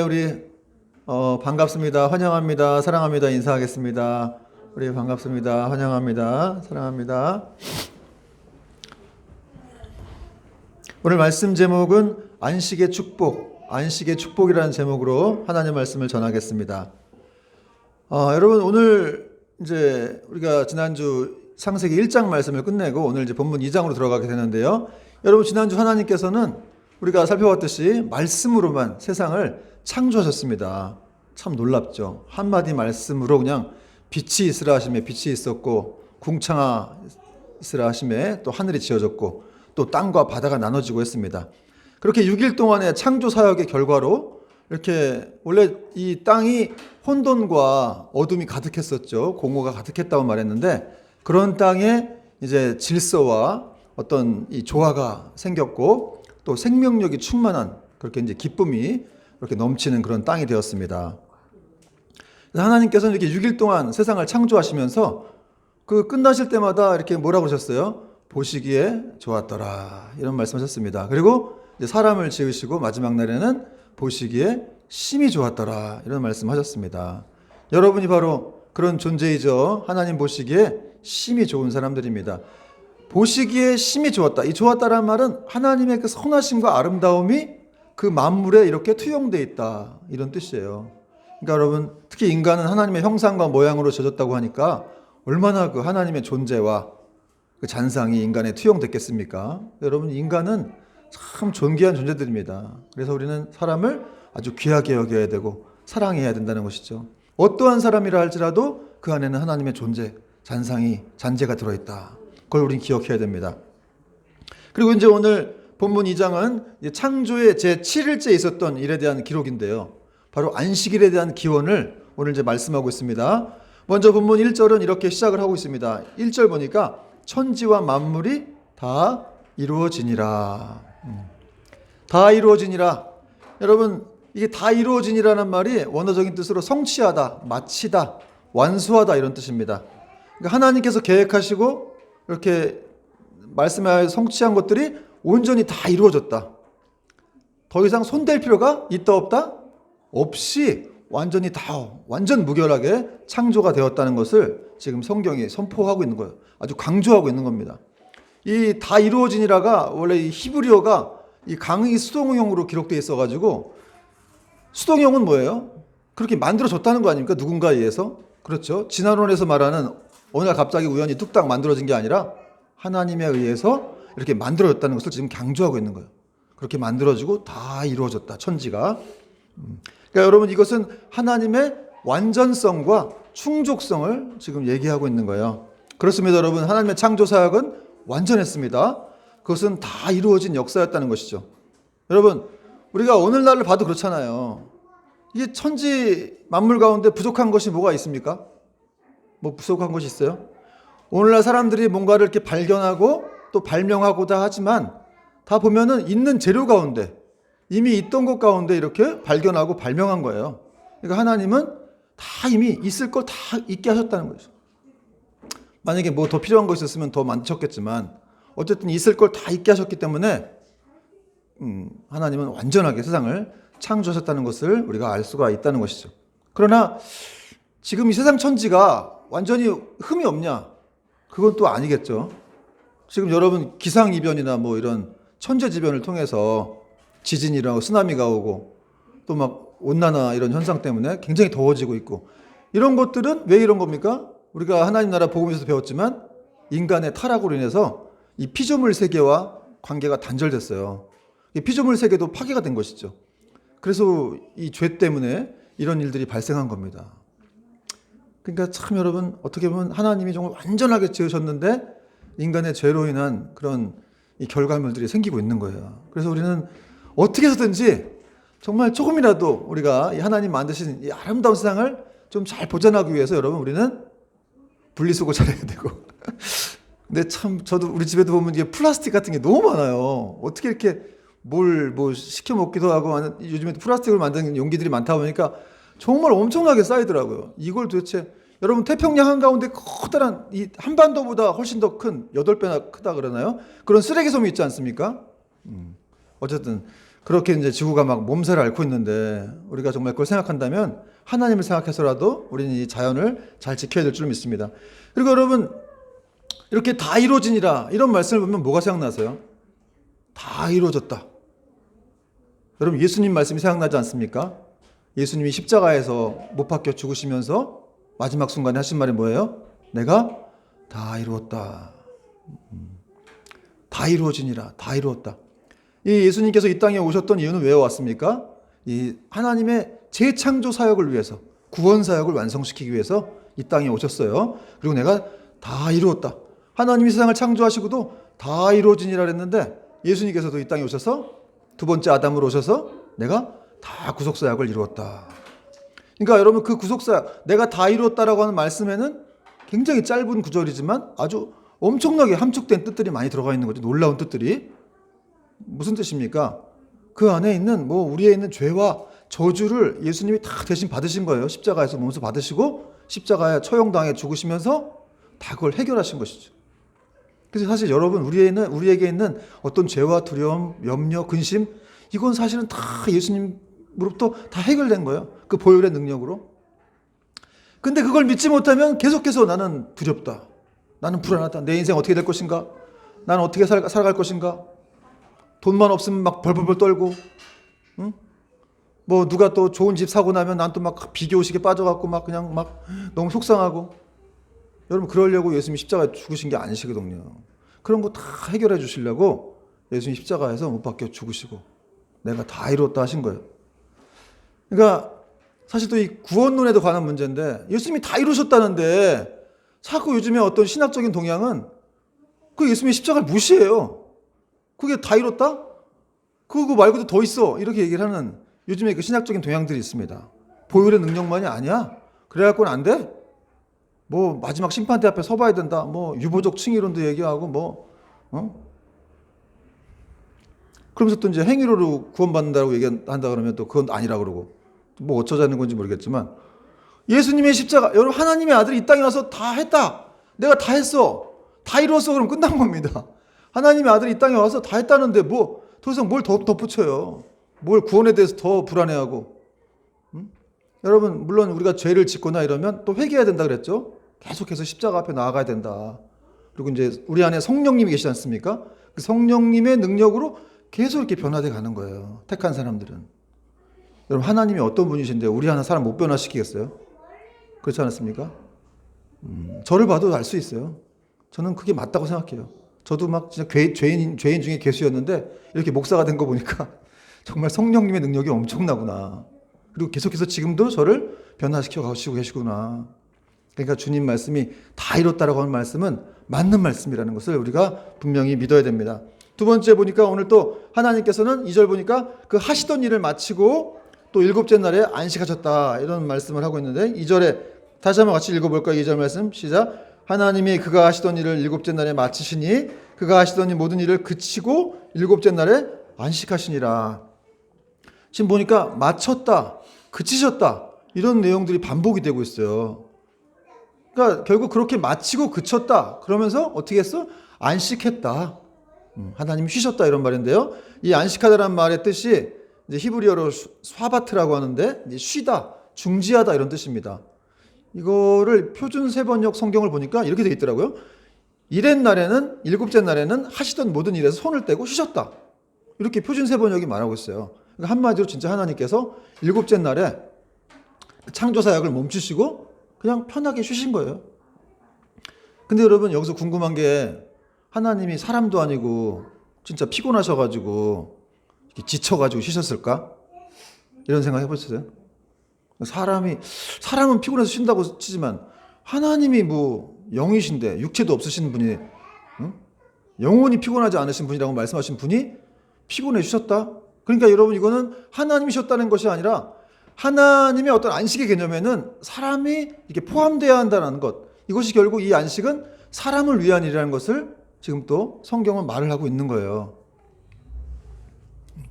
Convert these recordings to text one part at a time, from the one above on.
우리 반갑습니다. 환영합니다. 사랑합니다. 인사하겠습니다. 우리 반갑습니다. 환영합니다. 사랑합니다. 오늘 말씀 제목은 안식의 축복, 안식의 축복이라는 제목으로 하나님의 말씀을 전하겠습니다. 여러분 오늘 이제 우리가 지난주 창세기 1장 말씀을 끝내고 오늘 이제 본문 2장으로 들어가게 되는데요. 여러분 지난주 하나님께서는 우리가 살펴봤듯이 말씀으로만 세상을 창조하셨습니다. 참 놀랍죠. 한마디 말씀으로 그냥 빛이 있으라 하심에 빛이 있었고 궁창하 있으라 하심에 또 하늘이 지어졌고 또 땅과 바다가 나눠지고 했습니다. 그렇게 6일 동안의 창조 사역의 결과로 이렇게 원래 이 땅이 혼돈과 어둠이 가득했었죠. 공허가 가득했다고 말했는데 그런 땅에 이제 질서와 어떤 이 조화가 생겼고 또 생명력이 충만한 그렇게 이제 기쁨이 이렇게 넘치는 그런 땅이 되었습니다. 하나님께서는 이렇게 6일 동안 세상을 창조하시면서 그 끝나실 때마다 이렇게 뭐라고 하셨어요? 보시기에 좋았더라 이런 말씀하셨습니다. 그리고 이제 사람을 지으시고 마지막 날에는 보시기에 심히 좋았더라 이런 말씀하셨습니다. 여러분이 바로 그런 존재이죠. 하나님 보시기에 심히 좋은 사람들입니다. 보시기에 심히 좋았다. 이 좋았다라는 말은 하나님의 그 선하심과 아름다움이 그 만물에 이렇게 투영되어 있다 이런 뜻이에요. 그러니까 여러분 특히 인간은 하나님의 형상과 모양으로 지어졌다고 하니까 얼마나 그 하나님의 존재와 그 잔상이 인간에 투영됐겠습니까? 여러분 인간은 참 존귀한 존재들입니다. 그래서 우리는 사람을 아주 귀하게 여겨야 되고 사랑해야 된다는 것이죠. 어떠한 사람이라 할지라도 그 안에는 하나님의 존재, 잔재가 들어있다. 그걸 우리는 기억해야 됩니다. 그리고 이제 오늘 본문 2장은 창조의 제7일째에 있었던 일에 대한 기록인데요. 바로 안식일에 대한 기원을 오늘 이제 말씀하고 있습니다. 먼저 본문 1절은 이렇게 시작을 하고 있습니다. 1절 보니까 천지와 만물이 다 이루어지니라. 다 이루어지니라. 여러분 이게 다 이루어지니라는 말이 원어적인 뜻으로 성취하다, 마치다, 완수하다 이런 뜻입니다. 그러니까 하나님께서 계획하시고 이렇게 말씀하여 성취한 것들이 온전히 다 이루어졌다. 더 이상 손댈 필요가 있다 없다? 없이 완전히 완전 무결하게 창조가 되었다는 것을 지금 성경이 선포하고 있는 거예요. 아주 강조하고 있는 겁니다. 이 다 이루어지니라가 원래 이 히브리어가 이 강의 수동형으로 기록되어 있어가지고 수동형은 뭐예요? 그렇게 만들어졌다는 거 아닙니까? 누군가에 의해서. 그렇죠. 진화론에서 말하는 어느 날 갑자기 우연히 뚝딱 만들어진 게 아니라 하나님에 의해서 이렇게 만들어졌다는 것을 지금 강조하고 있는 거예요. 그렇게 만들어지고 다 이루어졌다. 천지가. 그러니까 여러분 이것은 하나님의 완전성과 충족성을 지금 얘기하고 있는 거예요. 그렇습니다. 여러분 하나님의 창조 사역은 완전했습니다. 그것은 다 이루어진 역사였다는 것이죠. 여러분 우리가 오늘날을 봐도 그렇잖아요. 이게 천지 만물 가운데 부족한 것이 뭐가 있습니까? 뭐 부족한 것이 있어요? 오늘날 사람들이 뭔가를 이렇게 발견하고 또 발명하고자 하지만 다 보면은 있는 재료 가운데 이미 있던 것 가운데 이렇게 발견하고 발명한 거예요. 그러니까 하나님은 다 이미 있을 걸 다 있게 하셨다는 거죠. 만약에 뭐 더 필요한 거 있었으면 더 만드셨겠지만 어쨌든 있을 걸 다 있게 하셨기 때문에 하나님은 완전하게 세상을 창조하셨다는 것을 우리가 알 수가 있다는 것이죠. 그러나 지금 이 세상 천지가 완전히 흠이 없냐? 그건 또 아니겠죠. 지금 여러분 기상이변이나 뭐 이런 천재지변을 통해서 지진이 일어나고 쓰나미가 오고 또 막 온난화 이런 현상 때문에 굉장히 더워지고 있고 이런 것들은 왜 이런 겁니까? 우리가 하나님 나라 복음에서 배웠지만 인간의 타락으로 인해서 이 피조물 세계와 관계가 단절됐어요. 이 피조물 세계도 파괴가 된 것이죠. 그래서 이 죄 때문에 이런 일들이 발생한 겁니다. 그러니까 참 여러분 어떻게 보면 하나님이 정말 완전하게 지으셨는데 인간의 죄로 인한 그런 이 결과물들이 생기고 있는 거예요. 그래서 우리는 어떻게 해서든지 정말 조금이라도 우리가 이 하나님 만드신 이 아름다운 세상을 좀 잘 보존하기 위해서 여러분 우리는 분리수거 잘해야 되고 근데 참 저도 우리 집에도 보면 이게 플라스틱 같은 게 너무 많아요. 어떻게 이렇게 뭘 시켜 먹기도 하고 요즘에 플라스틱으로 만드는 용기들이 많다 보니까 정말 엄청나게 쌓이더라고요. 이걸 도대체 여러분 태평양 한가운데 커다란 이 한반도보다 훨씬 더 큰 8배나 크다 그러나요? 그런 쓰레기 섬이 있지 않습니까? 어쨌든 그렇게 이제 지구가 막 몸살을 앓고 있는데 우리가 정말 그걸 생각한다면 하나님을 생각해서라도 우리는 이 자연을 잘 지켜야 될 줄 믿습니다. 그리고 여러분, 이렇게 다 이루어지니라 이런 말씀을 보면 뭐가 생각나세요? 다 이루어졌다. 여러분, 예수님 말씀이 생각나지 않습니까? 예수님이 십자가에서 못 박혀 죽으시면서 마지막 순간에 하신 말이 뭐예요? 내가 다 이루었다. 다 이루어지니라. 다 이루었다. 이 예수님께서 이 땅에 오셨던 이유는 왜 왔습니까? 이 하나님의 재창조 사역을 위해서, 구원 사역을 완성시키기 위해서 이 땅에 오셨어요. 그리고 내가 다 이루었다. 하나님이 세상을 창조하시고도 다 이루어지니라 그랬는데 예수님께서도 이 땅에 오셔서 두 번째 아담으로 오셔서 내가 다 구속사역을 이루었다. 그러니까 여러분, 그 구속사역, 내가 다 이루었다라고 하는 말씀에는 굉장히 짧은 구절이지만 아주 엄청나게 함축된 뜻들이 많이 들어가 있는 거죠. 놀라운 뜻들이. 무슨 뜻입니까? 그 안에 있는 우리에 있는 죄와 저주를 예수님이 다 대신 받으신 거예요. 십자가에서 몸소 받으시고 십자가에 처형당해 죽으시면서 다 그걸 해결하신 것이죠. 그래서 사실 여러분, 우리에게 있는 어떤 죄와 두려움, 염려, 근심, 이건 사실은 다 예수님으로부터 다 해결된 거예요. 그 보혈의 능력으로. 근데 그걸 믿지 못하면 계속해서 나는 두렵다. 나는 불안하다. 내 인생 어떻게 될 것인가? 나는 어떻게 살아갈 것인가? 돈만 없으면 막 벌벌벌 떨고, 응? 누가 또 좋은 집 사고 나면 난 또 막 비교의식에 빠져갖고 막 그냥 막 너무 속상하고. 여러분, 그러려고 예수님이 십자가에 죽으신 게 아니시거든요. 그런 거 다 해결해 주시려고 예수님이 십자가에서 못 박혀 죽으시고 내가 다 이루었다 하신 거예요. 그러니까 사실 또 이 구원론에도 관한 문제인데 예수님이 다 이루셨다는데 자꾸 요즘에 어떤 신학적인 동향은 그 예수님이 십자가를 무시해요. 그게 다 이뤘다? 그거 말고도 더 있어. 이렇게 얘기를 하는 요즘에 그 신학적인 동향들이 있습니다. 보혈의 능력만이 아니야. 그래갖고는 안 돼? 마지막 심판대 앞에 서봐야 된다. 유보적 칭의론도 얘기하고 그러면서 또 이제 행위로도 구원받는다고 얘기한다 그러면 또 그건 아니라 그러고 어쩌자는 건지 모르겠지만 예수님의 십자가, 여러분, 하나님의 아들이 이 땅에 와서 다 했다. 내가 다 했어. 다 이루었어. 그럼 끝난 겁니다. 하나님의 아들이 이 땅에 와서 다 했다는데 더 이상 뭘 더 덧붙여요. 뭘 구원에 대해서 더 불안해하고. 여러분, 물론 우리가 죄를 짓거나 이러면 또 회개해야 된다 그랬죠. 계속해서 십자가 앞에 나아가야 된다. 그리고 이제 우리 안에 성령님이 계시지 않습니까? 그 성령님의 능력으로 계속 이렇게 변화돼 가는 거예요. 택한 사람들은. 여러분, 하나님이 어떤 분이신데 우리 하나 사람 못 변화시키겠어요? 그렇지 않았습니까? 저를 봐도 알 수 있어요. 저는 그게 맞다고 생각해요. 저도 막 진짜 죄인 중에 괴수였는데 이렇게 목사가 된 거 보니까 정말 성령님의 능력이 엄청나구나. 그리고 계속해서 지금도 저를 변화시켜 가시고 계시구나. 그러니까 주님 말씀이 다 이뤘다라고 하는 말씀은 맞는 말씀이라는 것을 우리가 분명히 믿어야 됩니다. 두 번째 보니까 오늘 또 하나님께서는 2절 보니까 그 하시던 일을 마치고 또 일곱째 날에 안식하셨다, 이런 말씀을 하고 있는데 2절에 다시 한번 같이 읽어볼까요? 2절 말씀 시작. 하나님이 그가 하시던 일을 일곱째 날에 마치시니 그가 하시던 이 모든 일을 그치고 일곱째 날에 안식하시니라. 지금 보니까 마쳤다, 그치셨다, 이런 내용들이 반복이 되고 있어요. 그러니까 결국 그렇게 마치고 그쳤다 그러면서 어떻게 했어? 안식했다. 하나님이 쉬셨다, 이런 말인데요. 이 안식하다라는 말의 뜻이 이제 히브리어로 샤바트라고 하는데 이제 쉬다, 중지하다, 이런 뜻입니다. 이거를 표준 세번역 성경을 보니까 이렇게 되어 있더라고요. 일의 날에는, 일곱째 날에는 하시던 모든 일에서 손을 떼고 쉬셨다. 이렇게 표준 세번역이 말하고 있어요. 그러니까 한마디로 진짜 하나님께서 일곱째 날에 창조 사역을 멈추시고 그냥 편하게 쉬신 거예요. 근데 여러분, 여기서 궁금한 게 하나님이 사람도 아니고 진짜 피곤하셔가지고 지쳐가지고 쉬셨을까? 이런 생각 해보셨어요? 사람은 피곤해서 쉰다고 치지만 하나님이 영이신데 육체도 없으신 분이, 응? 영원히 피곤하지 않으신 분이라고 말씀하신 분이 피곤해 쉬셨다? 그러니까 여러분, 이거는 하나님이 쉬었다는 것이 아니라 하나님의 어떤 안식의 개념에는 사람이 이렇게 포함되어야 한다는 것, 이것이 결국 이 안식은 사람을 위한 일이라는 것을 지금 또 성경은 말을 하고 있는 거예요.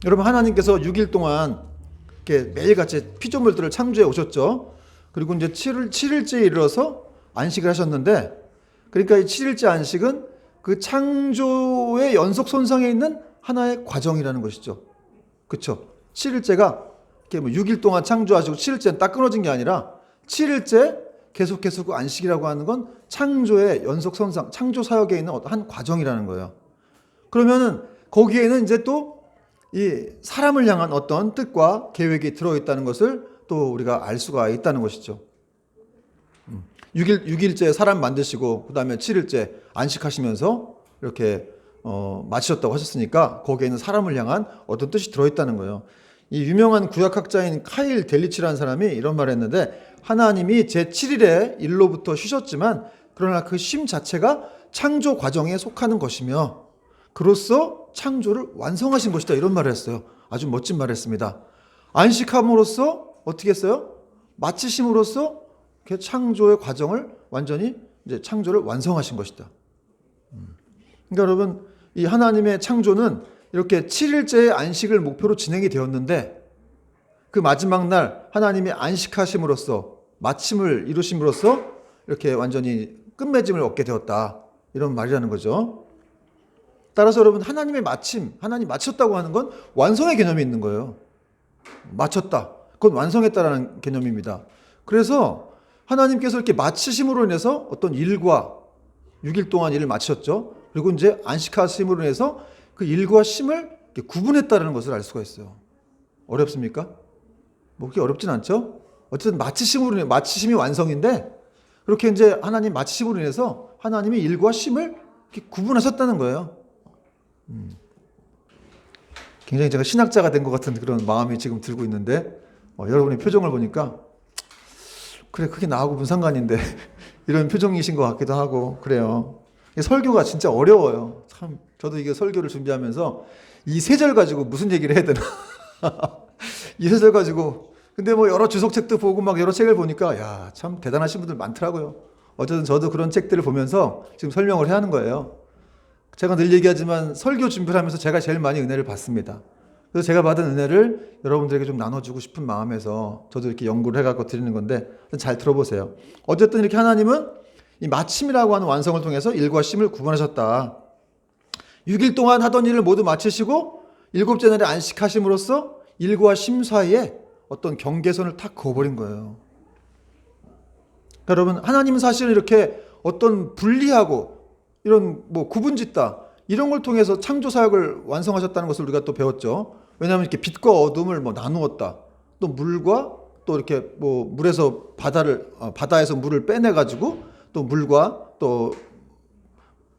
여러분, 하나님께서 6일 동안 이렇게 매일같이 피조물들을 창조해 오셨죠. 그리고 이제 7일째에 이르러서 안식을 하셨는데, 그러니까 이 7일째 안식은 그 창조의 연속 손상에 있는 하나의 과정이라는 것이죠. 그쵸? 7일째가 이렇게 뭐 6일 동안 창조하시고 7일째는 딱 끊어진 게 아니라 7일째 계속 그 안식이라고 하는 건 창조의 연속 선상, 창조 사역에 있는 한 과정이라는 거예요. 그러면은 거기에는 이제 또 이 사람을 향한 어떤 뜻과 계획이 들어있다는 것을 또 우리가 알 수가 있다는 것이죠. 6일째 사람 만드시고 그 다음에 7일째 안식하시면서 이렇게 마치셨다고 하셨으니까 거기에는 사람을 향한 어떤 뜻이 들어있다는 거예요. 이 유명한 구약학자인 카일 델리치라는 사람이 이런 말을 했는데, 하나님이 제7일에 일로부터 쉬셨지만 그러나 그 쉼 자체가 창조 과정에 속하는 것이며 그로써 창조를 완성하신 것이다, 이런 말을 했어요. 아주 멋진 말을 했습니다. 안식함으로써 어떻게 했어요? 마치심으로써 창조의 과정을 완전히 이제 창조를 완성하신 것이다. 그러니까 여러분, 이 하나님의 창조는 이렇게 7일째의 안식을 목표로 진행이 되었는데 그 마지막 날 하나님이 안식하심으로써 마침을 이루심으로써 이렇게 완전히 끝맺음을 얻게 되었다, 이런 말이라는 거죠. 따라서 여러분, 하나님의 마침, 하나님 마쳤다고 하는 건 완성의 개념이 있는 거예요. 마쳤다, 그건 완성했다라는 개념입니다. 그래서 하나님께서 이렇게 마치심으로 인해서 어떤 일과 6일 동안 일을 마치셨죠. 그리고 이제 안식하심으로 인해서 그 일과 쉼을 구분했다는 것을 알 수가 있어요. 어렵습니까? 뭐 그렇게 어렵진 않죠. 어쨌든 마치심이 완성인데, 그렇게 이제 하나님 마치심으로 인해서 하나님이 일과 쉼을 이렇게 구분하셨다는 거예요. 굉장히 제가 신학자가 된 것 같은 그런 마음이 지금 들고 있는데, 여러분의 표정을 보니까 그래, 그게 나하고 무슨 상관인데 이런 표정이신 것 같기도 하고 그래요. 설교가 진짜 어려워요. 참, 저도 이게 설교를 준비하면서 이 세 절 가지고 무슨 얘기를 해야 되나 이 세 절 가지고. 근데 뭐 여러 주석책도 보고 막 여러 책을 보니까 야, 참 대단하신 분들 많더라고요. 어쨌든 저도 그런 책들을 보면서 지금 설명을 해야 하는 거예요. 제가 늘 얘기하지만 설교 준비를 하면서 제가 제일 많이 은혜를 받습니다. 그래서 제가 받은 은혜를 여러분들에게 좀 나눠주고 싶은 마음에서 저도 이렇게 연구를 해갖고 드리는 건데 잘 들어보세요. 어쨌든 이렇게 하나님은 이 마침이라고 하는 완성을 통해서 일과 쉼을 구분하셨다. 6일 동안 하던 일을 모두 마치시고 7째 날에 안식하심으로써 일과 쉼 사이에 어떤 경계선을 탁 그어버린 거예요. 그러니까 여러분, 하나님은 사실은 이렇게 어떤 분리하고 이런 뭐 구분짓다, 이런 걸 통해서 창조 사역을 완성하셨다는 것을 우리가 또 배웠죠. 왜냐하면 이렇게 빛과 어둠을 뭐 나누었다, 또 물과 또 이렇게 뭐 물에서 바다에서 물을 빼내 가지고 또 물과 또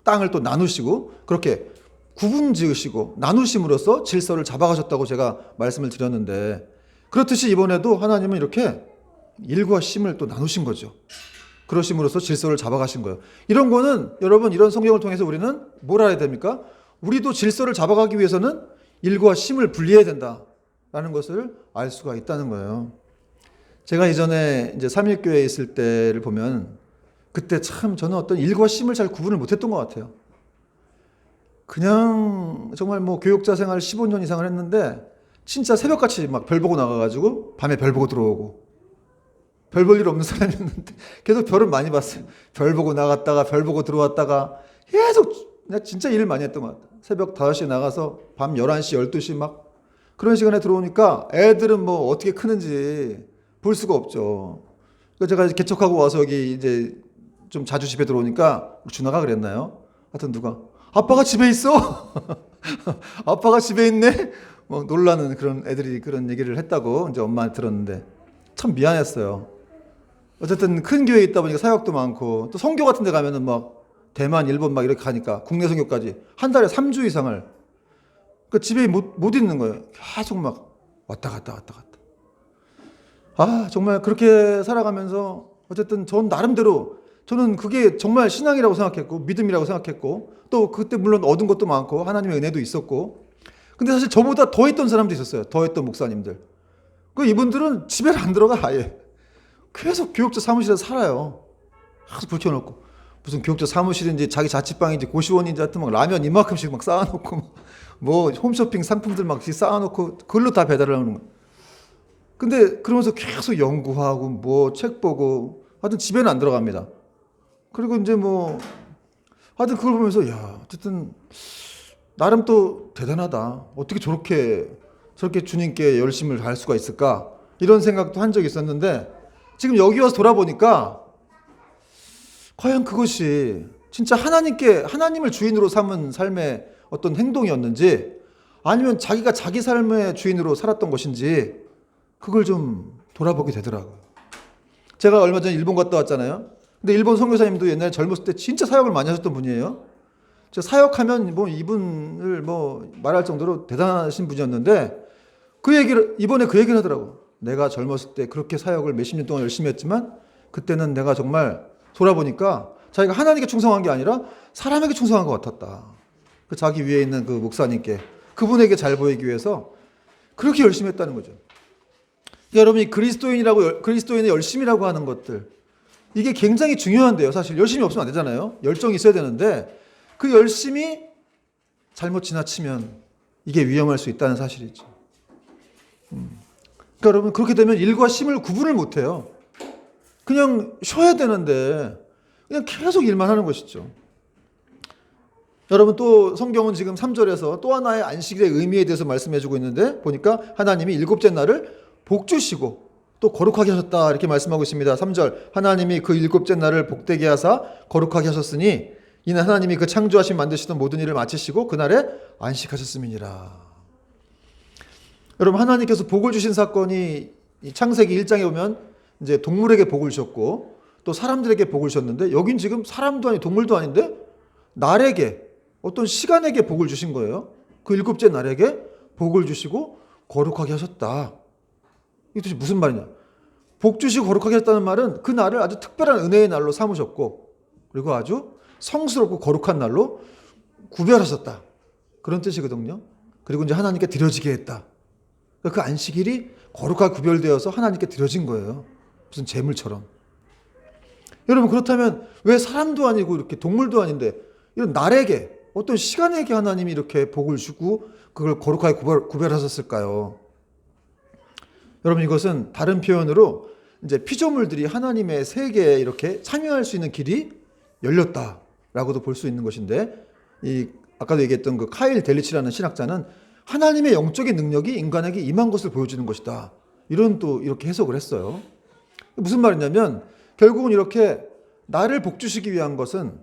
땅을 또 나누시고 그렇게 구분 지으시고 나누심으로써 질서를 잡아가셨다고 제가 말씀을 드렸는데, 그렇듯이 이번에도 하나님은 이렇게 일과 쉼을 또 나누신 거죠. 그러심으로써 질서를 잡아가신 거예요. 이런 거는 여러분, 이런 성경을 통해서 우리는 뭘 알아야 됩니까? 우리도 질서를 잡아가기 위해서는 일과 쉼을 분리해야 된다라는 것을 알 수가 있다는 거예요. 제가 이전에 이제 삼일교회에 있을 때를 보면 그때 참 저는 어떤 일과 쉼을 잘 구분을 못했던 것 같아요. 그냥 정말 뭐 교육자 생활 15년 이상을 했는데 진짜 새벽같이 막 별 보고 나가가지고 밤에 별 보고 들어오고, 별 볼 일 없는 사람이었는데 계속 별은 많이 봤어요. 별 보고 나갔다가 별 보고 들어왔다가 계속 그냥 진짜 일을 많이 했던 것 같아요. 새벽 5시에 나가서 밤 11시, 12시 막 그런 시간에 들어오니까 애들은 뭐 어떻게 크는지 볼 수가 없죠. 그래서 제가 개척하고 와서 여기 이제 좀 자주 집에 들어오니까 준하가 그랬나요? 하여튼 누가 아빠가 집에 있어? 아빠가 집에 있네? 뭐 놀라는 그런 애들이 그런 얘기를 했다고 이제 엄마한테 들었는데 참 미안했어요. 어쨌든 큰 교회에 있다 보니까 사역도 많고 또 선교 같은 데 가면은 막 대만, 일본 막 이렇게 가니까 국내 선교까지 한 달에 3주 이상을 그 집에 못 있는 거예요. 계속 막 왔다 갔다. 아, 정말 그렇게 살아가면서 어쨌든 전 나름대로 저는 그게 정말 신앙이라고 생각했고 믿음이라고 생각했고 또 그때 물론 얻은 것도 많고 하나님의 은혜도 있었고, 근데 사실 저보다 더 했던 사람도 있었어요. 더 했던 목사님들. 그 이분들은 집에 안 들어가. 아예 계속 교육자 사무실에서 살아요. 계속 불 켜놓고 무슨 교육자 사무실인지 자기 자취방인지 고시원인지 하여튼 막 라면 이만큼씩 막 쌓아놓고 뭐 홈쇼핑 상품들 막 쌓아놓고 그걸로 다 배달을 하는 거예요. 근데 그러면서 계속 연구하고 뭐 책 보고 하여튼 집에는 안 들어갑니다. 그리고 이제 뭐 하여튼 그걸 보면서 야, 어쨌든 나름 또 대단하다. 어떻게 저렇게 저렇게 주님께 열심을 다할 수가 있을까? 이런 생각도 한 적이 있었는데 지금 여기 와서 돌아보니까 과연 그것이 진짜 하나님을 주인으로 삼은 삶의 어떤 행동이었는지 아니면 자기가 자기 삶의 주인으로 살았던 것인지 그걸 좀 돌아보게 되더라고요. 제가 얼마 전에 일본 갔다 왔잖아요. 근데 일본 선교사님도 옛날에 젊었을 때 진짜 사역을 많이 하셨던 분이에요. 제가 사역하면 뭐 이분을 뭐 말할 정도로 대단하신 분이었는데 이번에 그 얘기를 하더라고. 내가 젊었을 때 그렇게 사역을 몇십 년 동안 열심히 했지만 그때는 내가 정말 돌아보니까 자기가 하나님께 충성한 게 아니라 사람에게 충성한 것 같았다. 그 자기 위에 있는 그 목사님께 그분에게 잘 보이기 위해서 그렇게 열심히 했다는 거죠. 여러분이 그리스도인의 열심이라고 하는 것들 이게 굉장히 중요한데요. 사실 열심이 없으면 안 되잖아요. 열정이 있어야 되는데 그 열심이 잘못 지나치면 이게 위험할 수 있다는 사실이죠. 그러니까 여러분 그렇게 되면 일과 심을 구분을 못해요. 그냥 쉬어야 되는데 그냥 계속 일만 하는 것이죠. 여러분 또 성경은 지금 3절에서 또 하나의 안식일의 의미에 대해서 말씀해주고 있는데 보니까 하나님이 일곱째 날을 복주시고 또 거룩하게 하셨다 이렇게 말씀하고 있습니다. 3절 하나님이 그 일곱째 날을 복되게 하사 거룩하게 하셨으니 이는 하나님이 그 창조하신 만드시던 모든 일을 마치시고 그날에 안식하셨음이니라. 여러분 하나님께서 복을 주신 사건이 창세기 1장에 보면 이제 동물에게 복을 주셨고 또 사람들에게 복을 주셨는데 여긴 지금 사람도 아니 동물도 아닌데 날에게 어떤 시간에게 복을 주신 거예요. 그 일곱째 날에게 복을 주시고 거룩하게 하셨다. 이것이 무슨 말이냐? 복 주시고 거룩하게 했다는 말은 그 날을 아주 특별한 은혜의 날로 삼으셨고 그리고 아주 성스럽고 거룩한 날로 구별하셨다. 그런 뜻이거든요. 그리고 이제 하나님께 드려지게 했다. 그 안식일이 거룩하게 구별되어서 하나님께 드려진 거예요. 무슨 제물처럼. 여러분 그렇다면 왜 사람도 아니고 이렇게 동물도 아닌데 이런 날에게 어떤 시간에게 하나님이 이렇게 복을 주고 그걸 거룩하게 구별하셨을까요? 여러분 이것은 다른 표현으로 이제 피조물들이 하나님의 세계에 이렇게 참여할 수 있는 길이 열렸다라고도 볼 수 있는 것인데 아까도 얘기했던 그 카일 델리치라는 신학자는 하나님의 영적인 능력이 인간에게 임한 것을 보여주는 것이다. 이렇게 해석을 했어요. 무슨 말이냐면 결국은 이렇게 나를 복주시기 위한 것은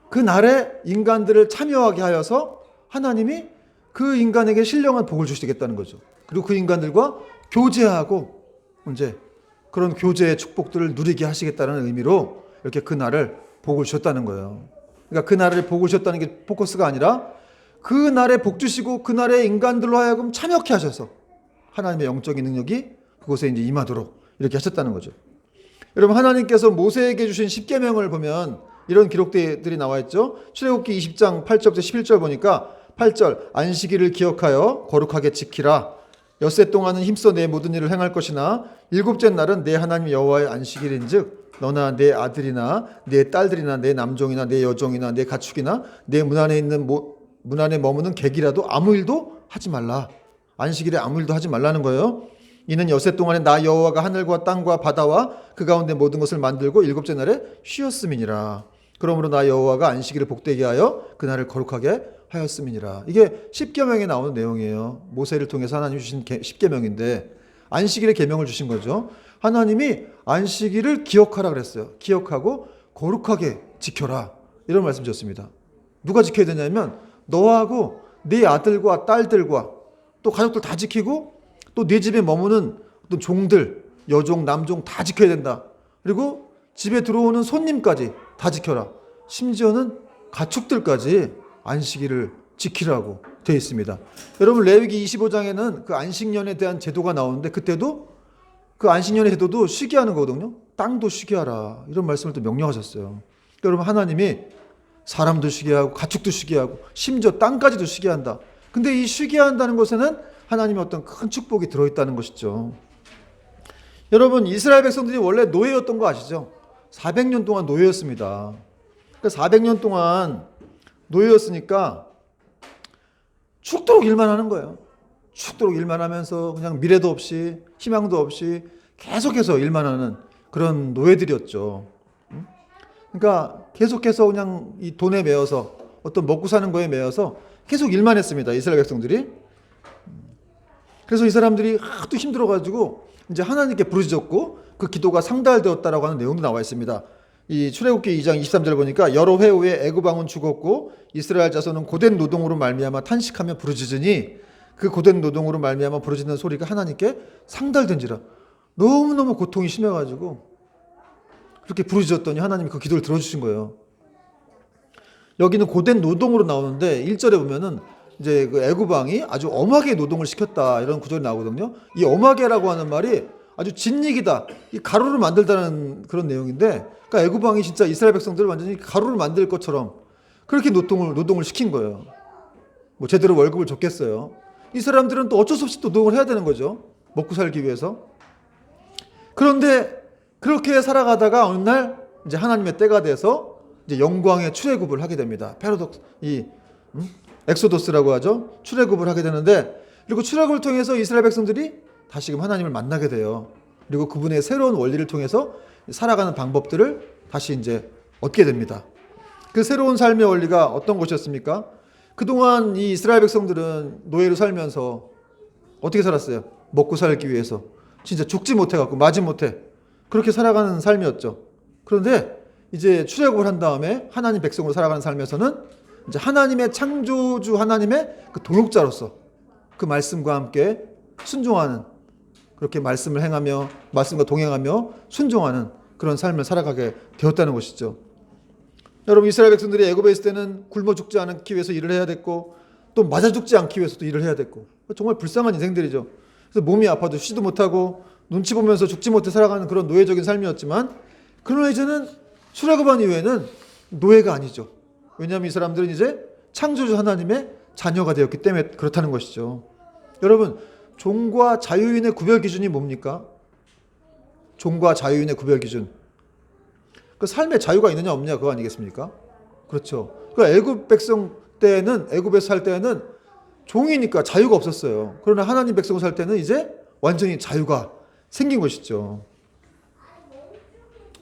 그 날에 인간들을 참여하게 하여서 하나님이 그 인간에게 신령한 복을 주시겠다는 거죠. 그리고 그 인간들과 교제하고 이제 그런 교제의 축복들을 누리게 하시겠다는 의미로 이렇게 그 날을 복을 주셨다는 거예요. 그러니까 그 날을 복을 주셨다는 게 포커스가 아니라 그 날에 복 주시고 그 날에 인간들로 하여금 참여케 하셔서 하나님의 영적인 능력이 그곳에 이제 임하도록 이렇게 하셨다는 거죠. 여러분 하나님께서 모세에게 주신 십계명을 보면 이런 기록들이 나와 있죠. 출애굽기 20장 8절부터 11절 보니까 8절 안식일을 기억하여 거룩하게 지키라. 엿새 동안은 힘써 내 모든 일을 행할 것이나 일곱째 날은 내 하나님 여호와의 안식일인즉 너나 내 아들이나 내 딸들이나 내 남종이나 내 여종이나 내 가축이나 내 문 안에 머무는 객이라도 아무 일도 하지 말라. 안식일에 아무 일도 하지 말라는 거예요. 이는 엿새 동안에 나 여호와가 하늘과 땅과 바다와 그 가운데 모든 것을 만들고 일곱째 날에 쉬었음이니라. 그러므로 나 여호와가 안식일을 복되게 하여 그날을 거룩하게 하였음이니라. 이게 십계명에 나오는 내용이에요. 모세를 통해서 하나님 주신 십계명인데 안식일의 계명을 주신 거죠. 하나님이 안식일을 기억하라 그랬어요. 기억하고 거룩하게 지켜라. 이런 말씀 주셨습니다. 누가 지켜야 되냐면 너하고 네 아들과 딸들과 또 가족들 다 지키고 또 네 집에 머무는 어떤 종들, 여종, 남종 다 지켜야 된다. 그리고 집에 들어오는 손님까지 다 지켜라. 심지어는 가축들까지 안식일을 지키라고 되어 있습니다. 여러분 레위기 25장에는 그 안식년에 대한 제도가 나오는데 그때도 그 안식년의 제도도 쉬게 하는 거거든요. 땅도 쉬게 하라. 이런 말씀을 또 명령하셨어요. 여러분 하나님이 사람도 쉬게 하고 가축도 쉬게 하고 심지어 땅까지도 쉬게 한다. 근데 이 쉬게 한다는 것에는 하나님의 어떤 큰 축복이 들어있다는 것이죠. 여러분 이스라엘 백성들이 원래 노예였던 거 아시죠? 400년 동안 노예였습니다. 그러니까 400년 동안 노예였으니까 죽도록 일만 하는 거예요. 죽도록 일만 하면서 그냥 미래도 없이 희망도 없이 계속해서 일만 하는 그런 노예들이었죠. 그러니까 계속해서 그냥 이 돈에 매여서 어떤 먹고 사는 거에 매여서 계속 일만 했습니다. 이스라엘 백성들이. 그래서 이 사람들이 하도 힘들어가지고 이제 하나님께 부르짖었고 그 기도가 상달되었다라고 하는 내용도 나와 있습니다. 이 출애굽기 2장 23절 보니까 여러 해 후에 애굽 왕은 죽었고 이스라엘 자손은 고된 노동으로 말미암아 탄식하며 부르짖으니 그 고된 노동으로 말미암아 부르짖는 소리가 하나님께 상달된지라. 너무너무 고통이 심해가지고 그렇게 부르짖었더니 하나님이 그 기도를 들어주신 거예요. 여기는 고된 노동으로 나오는데 1절에 보면은 이제 그 애굽 왕이 아주 엄하게 노동을 시켰다 이런 구절이 나오거든요. 이 엄하게라고 하는 말이 아주 진익이다. 이 가루를 만들다는 그런 내용인데, 그러니까 애굽 왕이 진짜 이스라엘 백성들을 완전히 가루를 만들 것처럼 그렇게 노동을 시킨 거예요. 뭐 제대로 월급을 줬겠어요. 이 사람들은 또 어쩔 수 없이 노동을 해야 되는 거죠. 먹고 살기 위해서. 그런데 그렇게 살아가다가 어느 날 이제 하나님의 때가 돼서 이제 영광의 출애굽을 하게 됩니다. 엑소더스라고 하죠. 출애굽을 하게 되는데, 그리고 출애굽을 통해서 이스라엘 백성들이 다시금 하나님을 만나게 돼요. 그리고 그분의 새로운 원리를 통해서 살아가는 방법들을 다시 이제 얻게 됩니다. 그 새로운 삶의 원리가 어떤 것이었습니까? 그동안 이 이스라엘 백성들은 노예로 살면서 어떻게 살았어요? 먹고 살기 위해서 진짜 죽지 못해갖고 마지 못해 그렇게 살아가는 삶이었죠. 그런데 이제 출애굽을 한 다음에 하나님 백성으로 살아가는 삶에서는 이제 하나님의 창조주 하나님의 그 동역자로서 그 말씀과 함께 순종하는, 그렇게 말씀을 행하며 말씀과 동행하며 순종하는 그런 삶을 살아가게 되었다는 것이죠. 여러분, 이스라엘 백성들이 애굽에 있을 때는 굶어 죽지 않기 위해서 일을 해야 됐고 또 맞아 죽지 않기 위해서도 일을 해야 됐고 정말 불쌍한 인생들이죠. 그래서 몸이 아파도 쉬지도 못하고 눈치 보면서 죽지 못해 살아가는 그런 노예적인 삶이었지만, 그러나 이제는 출애굽한 이후에는 노예가 아니죠. 왜냐하면 이 사람들은 이제 창조주 하나님의 자녀가 되었기 때문에 그렇다는 것이죠. 여러분, 종과 자유인의 구별 기준이 뭡니까? 종과 자유인의 구별 기준. 그 삶의 자유가 있느냐 없느냐 그거 아니겠습니까? 그렇죠. 그 애굽 백성 때는, 애굽에서 살 때는 종이니까 자유가 없었어요. 그러나 하나님 백성으로 살 때는 이제 완전히 자유가 생긴 것이죠.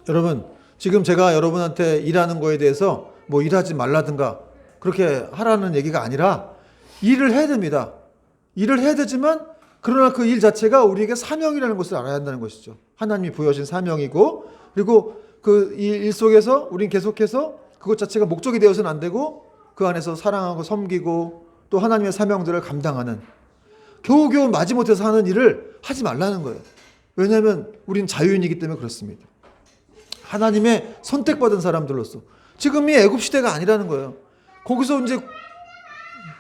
여러분, 지금 제가 여러분한테 일하는 거에 대해서 뭐 일하지 말라든가 그렇게 하라는 얘기가 아니라 일을 해야 됩니다. 일을 해야 되지만 그러나 그 일 자체가 우리에게 사명이라는 것을 알아야 한다는 것이죠. 하나님이 부여하신 사명이고, 그리고 그 일 속에서 우린 계속해서 그것 자체가 목적이 되어서는 안 되고 그 안에서 사랑하고 섬기고 또 하나님의 사명들을 감당하는, 겨우겨우 마지못해서 하는 일을 하지 말라는 거예요. 왜냐하면 우린 자유인이기 때문에 그렇습니다. 하나님의 선택받은 사람들로서 지금이 애굽 시대가 아니라는 거예요. 거기서 이제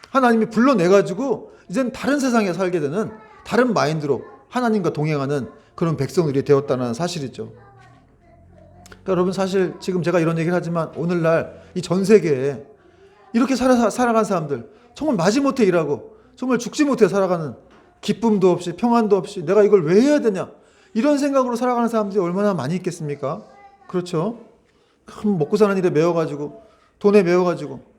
하나님이 불러내가지고 이젠 다른 세상에 살게 되는 다른 마인드로 하나님과 동행하는 그런 백성들이 되었다는 사실이죠. 그러니까 여러분, 사실 지금 제가 이런 얘기를 하지만 오늘날 이 전 세계에 이렇게 살아간 사람들, 정말 마지못해 일하고 정말 죽지 못해 살아가는, 기쁨도 없이 평안도 없이 내가 이걸 왜 해야 되냐 이런 생각으로 살아가는 사람들이 얼마나 많이 있겠습니까? 그렇죠? 먹고 사는 일에 매여가지고 돈에 매여가지고.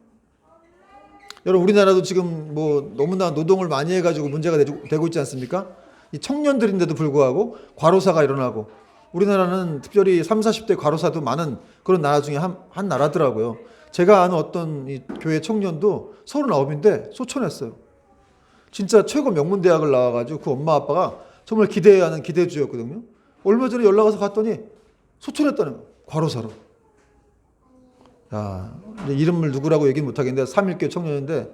여러분, 우리나라도 지금 뭐 너무나 노동을 많이 해가지고 문제가 되고 있지 않습니까? 이 청년들인데도 불구하고 과로사가 일어나고, 우리나라는 특별히 30, 40대 과로사도 많은 그런 나라 중에 한 나라더라고요. 제가 아는 어떤 이 교회 청년도 39인데 소천했어요. 진짜 최고 명문대학을 나와가지고 그 엄마 아빠가 정말 기대해야 하는 기대주였거든요. 얼마 전에 연락 와서 갔더니 소천했다는 거예요. 과로사로. 야, 이름을 누구라고 얘기는 못하겠는데 3.1개 청년인데,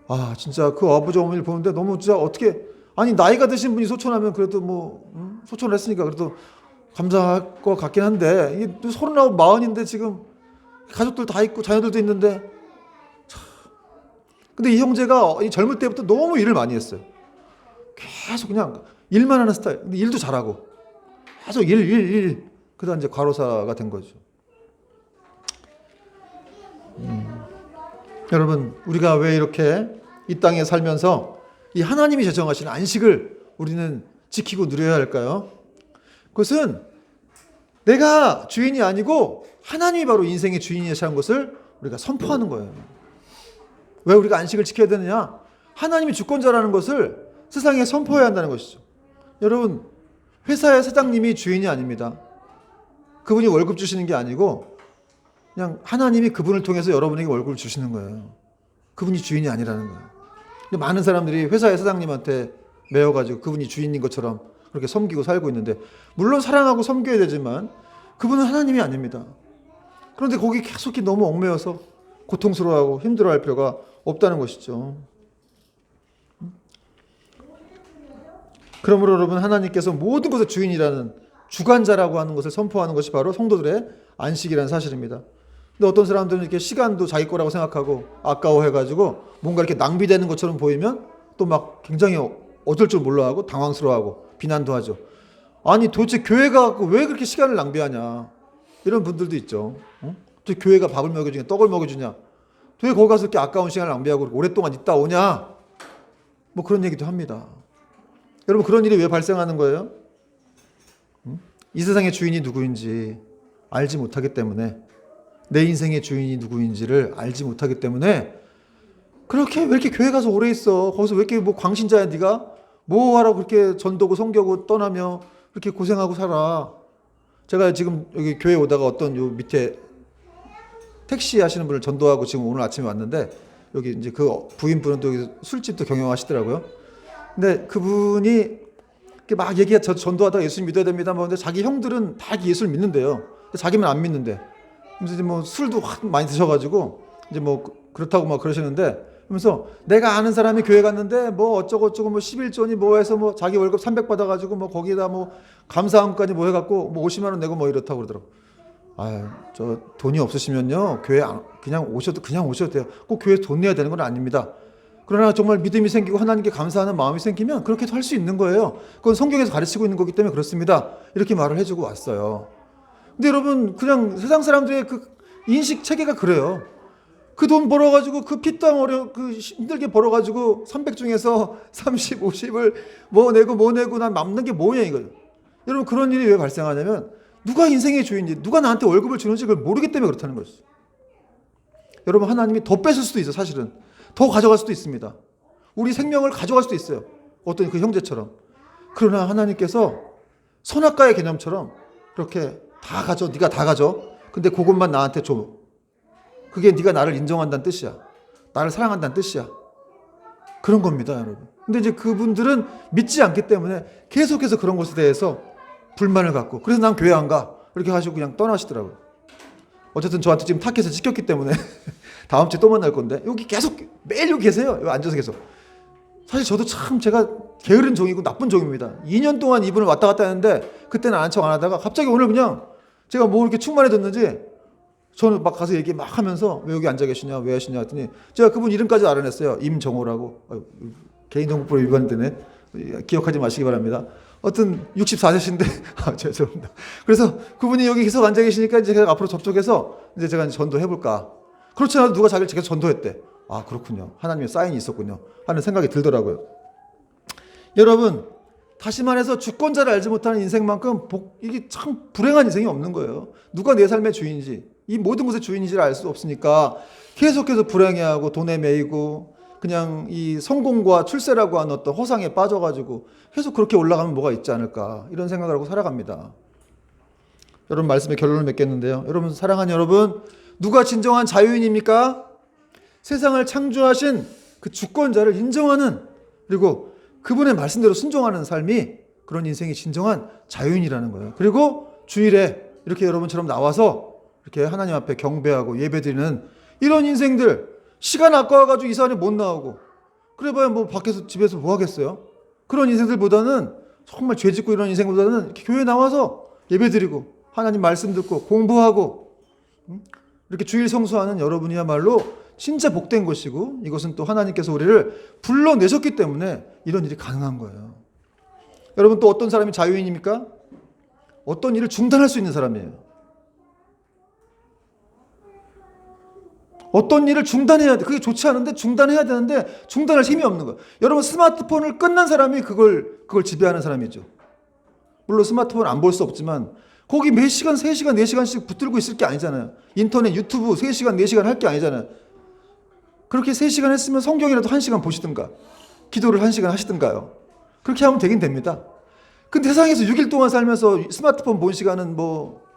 아 진짜 그 아버지 어머니를 보는데 너무 진짜 어떻게, 아니 나이가 드신 분이 소천하면 그래도 뭐 소천을 했으니까 그래도 감사할 것 같긴 한데, 이게 39, 40인데 지금 가족들 다 있고 자녀들도 있는데 참. 근데 이 형제가 이 젊을 때부터 너무 일을 많이 했어요. 계속 그냥 일만 하는 스타일. 근데 일도 잘하고 계속 일. 그러다 이제 과로사가 된 거죠. 여러분, 우리가 왜 이렇게 이 땅에 살면서 이 하나님이 제정하신 안식을 우리는 지키고 누려야 할까요? 그것은 내가 주인이 아니고 하나님이 바로 인생의 주인이시라는 것을 우리가 선포하는 거예요. 왜 우리가 안식을 지켜야 되느냐? 하나님이 주권자라는 것을 세상에 선포해야 한다는 것이죠. 여러분, 회사의 사장님이 주인이 아닙니다. 그분이 월급 주시는 게 아니고 그냥 하나님이 그분을 통해서 여러분에게 월급을 주시는 거예요. 그분이 주인이 아니라는 거예요. 근데 많은 사람들이 회사의 사장님한테 매여가지고 그분이 주인인 것처럼 그렇게 섬기고 살고 있는데, 물론 사랑하고 섬겨야 되지만 그분은 하나님이 아닙니다. 그런데 거기 계속 너무 얽매여서 고통스러워하고 힘들어할 필요가 없다는 것이죠. 그러므로 여러분, 하나님께서 모든 것의 주인이라는 주관자라고 하는 것을 선포하는 것이 바로 성도들의 안식이라는 사실입니다. 근데 어떤 사람들은 이렇게 시간도 자기 거라고 생각하고 아까워해가지고 뭔가 이렇게 낭비되는 것처럼 보이면 또 막 굉장히 어쩔 줄 몰라하고 당황스러워하고 비난도 하죠. 아니 도대체 교회가 왜 그렇게 시간을 낭비하냐, 이런 분들도 있죠. 저 교회가 밥을 먹여주냐 떡을 먹여주냐, 왜 거기 가서 이렇게 아까운 시간을 낭비하고 오랫동안 있다 오냐, 뭐 그런 얘기도 합니다. 여러분, 그런 일이 왜 발생하는 거예요? 이 세상의 주인이 누구인지 알지 못하기 때문에, 내 인생의 주인이 누구인지를 알지 못하기 때문에 그렇게 왜 이렇게 교회 가서 오래 있어? 거기서 왜 이렇게 뭐 광신자야 네가? 뭐 하라고 그렇게 전도고 성교고 떠나며 그렇게 고생하고 살아? 제가 지금 여기 교회 오다가 어떤 요 밑에 택시 하시는 분을 전도하고 지금 오늘 아침에 왔는데, 여기 이제 그 부인분은 또 여기 술집도 경영하시더라고요. 근데 그분이 이렇게 막 전도하다가 예수 믿어야 됩니다. 뭐 근데 자기 형들은 다 예수를 믿는데요. 근데 자기는 안 믿는데. 그래서 이제 뭐 술도 많이 드셔가지고 이제 뭐 그렇다고 막 그러시는데, 그러면서 내가 아는 사람이 교회 갔는데 뭐 어쩌고저쩌고 뭐 11조니 뭐 해서 뭐 자기 월급 300 받아가지고 뭐 거기에다 뭐 감사함까지 뭐 해갖고 뭐 50만 원 내고 뭐 이렇다고 그러더라고. 아유, 저 돈이 없으시면요 교회 그냥 오셔도 돼요. 꼭 교회 돈 내야 되는 건 아닙니다. 그러나 정말 믿음이 생기고 하나님께 감사하는 마음이 생기면 그렇게도 할 수 있는 거예요. 그건 성경에서 가르치고 있는 거기 때문에 그렇습니다. 이렇게 말을 해주고 왔어요. 근데 여러분, 그냥 세상 사람들의 그 인식 체계가 그래요. 그 돈 벌어가지고 그 피땀 힘들게 벌어가지고 300 중에서 30, 50을 뭐 내고 난 남는 게 뭐냐 이거예요. 여러분, 그런 일이 왜 발생하냐면 누가 인생의 주인인지, 누가 나한테 월급을 주는지 그걸 모르기 때문에 그렇다는 거죠. 여러분, 하나님이 더 뺏을 수도 있어요. 사실은 더 가져갈 수도 있습니다. 우리 생명을 가져갈 수도 있어요. 어떤 그 형제처럼. 그러나 하나님께서 선악과의 개념처럼 그렇게 다 가져, 네가 다 가져. 근데 그것만 나한테 줘. 그게 네가 나를 인정한다는 뜻이야. 나를 사랑한다는 뜻이야. 그런 겁니다, 여러분. 근데 이제 그분들은 믿지 않기 때문에 계속해서 그런 것에 대해서 불만을 갖고, 그래서 난 교회 안 가, 이렇게 하시고 그냥 떠나시더라고요. 어쨌든 저한테 지금 타켓을 찍혔기 때문에 다음 주에 또 만날 건데, 여기 계속 매일 여기 계세요. 여기 앉아서 계속. 사실 저도 참 제가 게으른 종이고 나쁜 종입니다. 2년 동안 이분을 왔다 갔다 했는데 그때는 아는 척 안 하다가 갑자기 오늘 그냥 제가 뭐 이렇게 충만해졌는지 저는 막 가서 얘기 막 하면서 왜 여기 앉아 계시냐, 왜 하시냐 했더니 제가 그분 이름까지 알아냈어요. 임정호라고. 개인정보법 위반되네. 기억하지 마시기 바랍니다. 어떤 64세신데 죄송합니다. 그래서 그분이 여기 계속 앉아 계시니까 이제 제가 앞으로 접촉해서 이제 제가 전도해볼까. 그렇지 않아도 누가 자기를 계속 전도했대. 아, 그렇군요. 하나님의 사인이 있었군요 하는 생각이 들더라고요. 여러분, 다시 말해서 주권자를 알지 못하는 인생만큼 이게 참 불행한 인생이 없는 거예요. 누가 내 삶의 주인인지, 이 모든 것의 주인인지를 알 수 없으니까 계속해서 불행해하고 돈에 매이고 그냥 이 성공과 출세라고 하는 어떤 허상에 빠져가지고 계속 그렇게 올라가면 뭐가 있지 않을까, 이런 생각을 하고 살아갑니다. 여러분, 말씀의 결론을 맺겠는데요. 여러분, 사랑하는 여러분, 누가 진정한 자유인입니까? 세상을 창조하신 그 주권자를 인정하는, 그리고 그분의 말씀대로 순종하는 삶이, 그런 인생이 진정한 자유인이라는 거예요. 그리고 주일에 이렇게 여러분처럼 나와서 이렇게 하나님 앞에 경배하고 예배드리는 이런 인생들, 시간 아까워가지고 이 시간에 못 나오고 그래봐야 뭐 밖에서 집에서 뭐 하겠어요? 그런 인생들보다는, 정말 죄 짓고 이런 인생보다는 이렇게 교회 나와서 예배드리고 하나님 말씀 듣고 공부하고 이렇게 주일 성수하는 여러분이야말로 진짜 복된 것이고, 이것은 또 하나님께서 우리를 불러내셨기 때문에 이런 일이 가능한 거예요. 여러분, 또 어떤 사람이 자유인입니까? 어떤 일을 중단할 수 있는 사람이에요. 어떤 일을 중단해야 돼. 그게 좋지 않은데 중단해야 되는데 중단할 힘이 없는 거예요. 여러분, 스마트폰을 끝난 사람이 그걸 지배하는 사람이죠. 물론 스마트폰 안 볼 수 없지만 거기 몇 시간, 3시간, 4시간씩 붙들고 있을 게 아니잖아요. 인터넷, 유튜브 3시간, 4시간 할 게 아니잖아요. 그렇게 3시간 했으면 성경이라도 1시간 보시든가 기도를 1시간 하시든가요. 그렇게 하면 되긴 됩니다. 근데 세상에서 6일 동안 살면서 스마트폰 본 시간은 뭐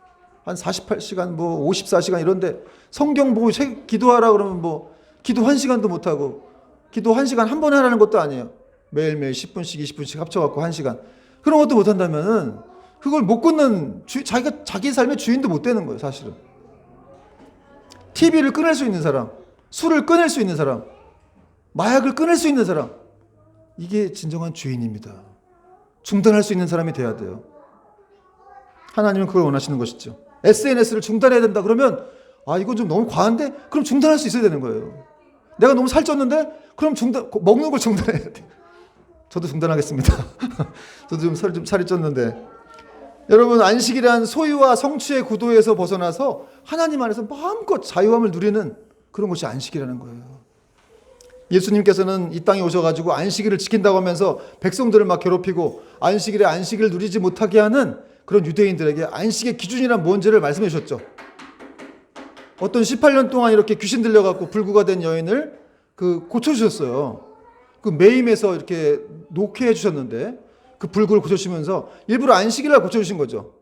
한 48시간, 뭐 54시간 이런데 성경 보고 기도하라 그러면 뭐 기도 1시간도 못하고 기도 1시간 한 번에 하라는 것도 아니에요. 매일매일 10분씩 20분씩 합쳐갖고 1시간. 그런 것도 못한다면은 그걸 못 끊는 자기가 자기 삶의 주인도 못 되는 거예요, 사실은. TV를 끊을 수 있는 사람, 술을 끊을 수 있는 사람, 마약을 끊을 수 있는 사람, 이게 진정한 주인입니다. 중단할 수 있는 사람이 돼야 돼요. 하나님은 그걸 원하시는 것이죠. SNS를 중단해야 된다 그러면 이건 좀 너무 과한데? 그럼 중단할 수 있어야 되는 거예요. 내가 너무 살쪘는데? 그럼 먹는 걸 중단해야 돼. 저도 중단하겠습니다. 저도 좀 살이 쪘는데. 여러분, 안식이란 소유와 성취의 구도에서 벗어나서 하나님 안에서 마음껏 자유함을 누리는 그런 것이 안식이라는 거예요. 예수님께서는 이 땅에 오셔가지고 안식일을 지킨다고 하면서 백성들을 막 괴롭히고 안식일에 안식을 누리지 못하게 하는 그런 유대인들에게 안식의 기준이란 뭔지를 말씀해 주셨죠. 어떤 18년 동안 이렇게 귀신 들려갖고 불구가 된 여인을 고쳐주셨어요. 그 매임에서 이렇게 녹회해 주셨는데 그 불구를 고쳐주시면서 일부러 안식일날 고쳐주신 거죠.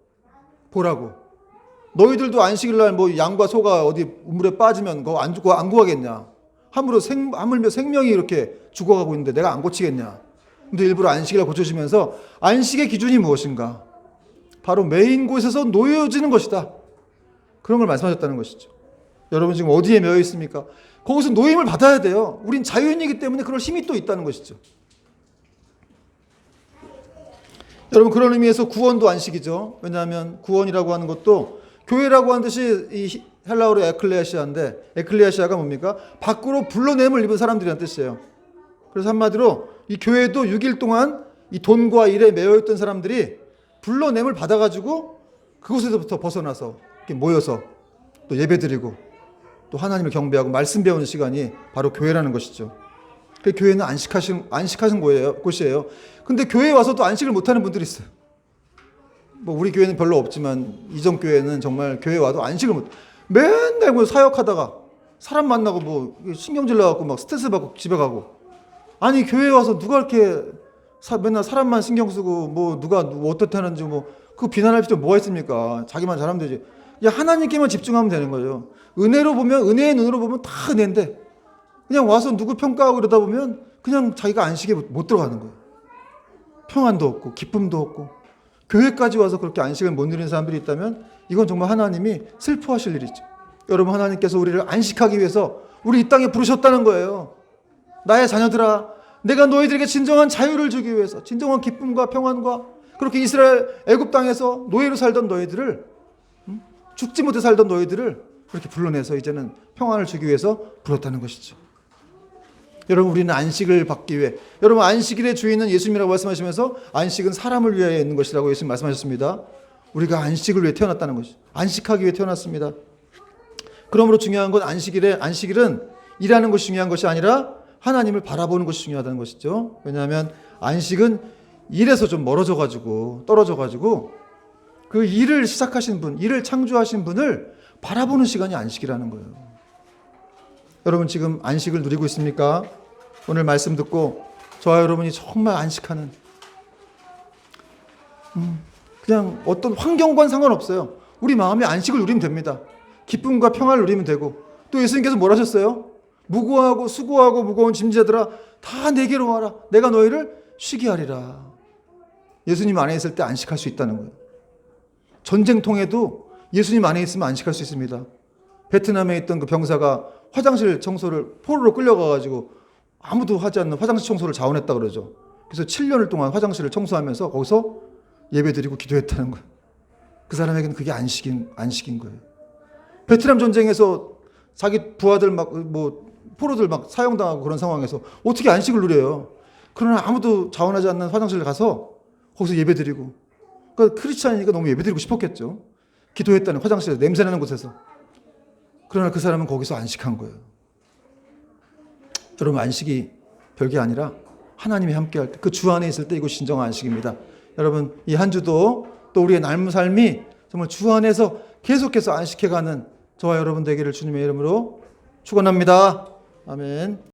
보라고. 너희들도 안식일날 뭐 양과 소가 어디 우물에 빠지면 그거 안 구하겠냐. 하물며 생명이 이렇게 죽어가고 있는데 내가 안 고치겠냐. 근데 일부러 안식일날 고쳐주시면서 안식의 기준이 무엇인가. 바로 매인 곳에서 놓여지는 것이다. 그런 걸 말씀하셨다는 것이죠. 여러분 지금 어디에 매여 있습니까? 거기서 노임을 받아야 돼요. 우린 자유인이기 때문에 그럴 힘이 또 있다는 것이죠. 여러분 그런 의미에서 구원도 안식이죠. 왜냐하면 구원이라고 하는 것도 교회라고 하는 뜻이 이 헬라어로 에클레시아인데 에클레시아가 뭡니까? 밖으로 불러냄을 입은 사람들이라는 뜻이에요. 그래서 한마디로 이 교회도 6일 동안 이 돈과 일에 매여있던 사람들이 불러냄을 받아가지고 그곳에서부터 벗어나서 이렇게 모여서 또 예배드리고 또 하나님을 경배하고 말씀 배우는 시간이 바로 교회라는 것이죠. 그 교회는 안식하신 곳이에요. 근데 교회에 와서도 안식을 못하는 분들이 있어요. 뭐 우리 교회는 별로 없지만 이전 교회는 정말 교회에 와도 안식을 맨날 뭐 사역하다가 사람 만나고 뭐 신경질 나갖고 막 스트레스 받고 집에 가고. 아니 교회에 와서 누가 이렇게 맨날 사람만 신경 쓰고 뭐 누가 어떻게 하는지 그 비난할 필요 뭐가 있습니까? 자기만 잘하면 되지. 하나님께만 집중하면 되는 거예요. 은혜의 눈으로 보면 다 은혜인데 그냥 와서 누구 평가하고 그러다 보면 그냥 자기가 안식에 못 들어가는 거예요. 평안도 없고 기쁨도 없고 교회까지 와서 그렇게 안식을 못 누리는 사람들이 있다면 이건 정말 하나님이 슬퍼하실 일이죠. 여러분 하나님께서 우리를 안식하기 위해서 우리 이 땅에 부르셨다는 거예요. 나의 자녀들아 내가 너희들에게 진정한 자유를 주기 위해서 진정한 기쁨과 평안과 그렇게 이스라엘 애굽 땅에서 노예로 살던 너희들을 죽지 못해 살던 너희들을 그렇게 불러내서 이제는 평안을 주기 위해서 불렀다는 것이죠. 여러분 우리는 안식을 받기 위해 여러분 안식일의 주인은 예수님이라고 말씀하시면서 안식은 사람을 위하여 있는 것이라고 예수님 말씀하셨습니다. 우리가 안식을 위해 태어났다는 것이죠. 안식하기 위해 태어났습니다. 그러므로 중요한 건 안식일은 일하는 것이 중요한 것이 아니라 하나님을 바라보는 것이 중요하다는 것이죠. 왜냐하면 안식은 일에서 좀 떨어져가지고 그 일을 시작하신 분, 일을 창조하신 분을 바라보는 시간이 안식이라는 거예요. 여러분 지금 안식을 누리고 있습니까? 오늘 말씀 듣고 저와 여러분이 정말 안식하는 그냥 어떤 환경과는 상관없어요. 우리 마음에 안식을 누리면 됩니다. 기쁨과 평화를 누리면 되고 또 예수님께서 뭘 하셨어요? 무고하고 수고하고 무거운 짐자들아 다 내게로 와라. 내가 너희를 쉬게 하리라. 예수님 안에 있을 때 안식할 수 있다는 거예요. 전쟁통에도 예수님 안에 있으면 안식할 수 있습니다. 베트남에 있던 그 병사가 화장실 청소를 포로로 끌려가가지고 아무도 하지 않는 화장실 청소를 자원했다 그러죠. 그래서 7년을 동안 화장실을 청소하면서 거기서 예배드리고 기도했다는 거예요. 그 사람에게는 그게 안식인 거예요. 베트남 전쟁에서 자기 부하들 포로들 사형당하고 그런 상황에서 어떻게 안식을 누려요? 그러나 아무도 자원하지 않는 화장실을 가서 거기서 예배드리고 그러니까 크리스찬이니까 너무 예배드리고 싶었겠죠. 기도했다는 화장실에서 냄새나는 곳에서. 그러나 그 사람은 거기서 안식한 거예요. 여러분 안식이 별게 아니라 하나님이 함께할 때 그 주 안에 있을 때 이것이 진정한 안식입니다. 여러분 이 한 주도 또 우리의 삶이 정말 주 안에서 계속해서 안식해가는 저와 여러분 되기를 주님의 이름으로 축원합니다. 아멘.